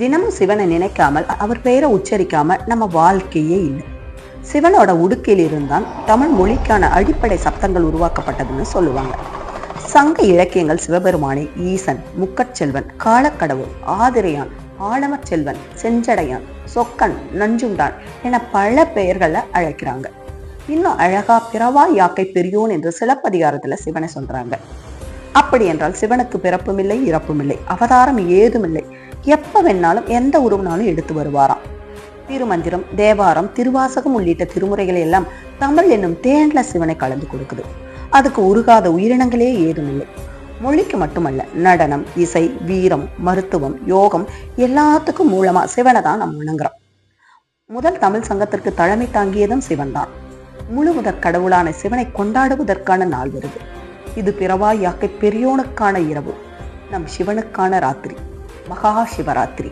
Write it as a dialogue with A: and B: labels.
A: தினமும் சிவனை நினைக்காமல் அவர் பெயரை உச்சரிக்காம நம்ம வாழ்க்கையே இல்லை. சிவனோட உடுக்கையில் இருந்தான் தமிழ் மொழிக்கான அடிப்படை சப்தங்கள் உருவாக்கப்பட்டதுன்னு சொல்லுவாங்க. சங்க இலக்கியங்கள் சிவபெருமானை ஈசன், முக்கட்செல்வன், காலக்கடவுள், ஆதிரையான், ஆணவச் செல்வன், செஞ்சடையான், சொக்கன், நஞ்சுண்டான் என பல பெயர்களை அழைக்கிறாங்க. இன்னும் அழகா பிறவா யாக்கை பெரியோன் என்று சிலப்பதிகாரத்துல சிவனை சொல்றாங்க. அப்படி என்றால் சிவனுக்கு பிறப்பும் இல்லை, இறப்பும் இல்லை, அவதாரம் ஏதும் இல்லை. எப்ப வேணாலும் எந்த உருவனாலும் எடுத்து வருவாராம். திருமந்திரம், தேவாரம், திருவாசகம் உள்ளிட்ட திருமுறைகளை எல்லாம் தமிழ் என்னும் தேன்ல சிவனை கலந்து கொடுக்குது. அதுக்கு உருகாத உயிரினங்களே ஏதும் இல்லை. மொழிக்கு மட்டுமல்ல, நடனம், இசை, வீரம், மருத்துவம், யோகம் எல்லாத்துக்கும் மூலமா சிவனை தான் நம்ம வணங்குறோம். முதல் தமிழ் சங்கத்திற்கு தலைமை தாங்கியதும் சிவன் தான். முழு முதற் கடவுளான சிவனை கொண்டாடுவதற்கான நாள் வருது. இது பிறவா யாக்கை பெரியோனுக்கான இரவு, நம் சிவனுக்கான ராத்திரி, மகா சிவராத்திரி.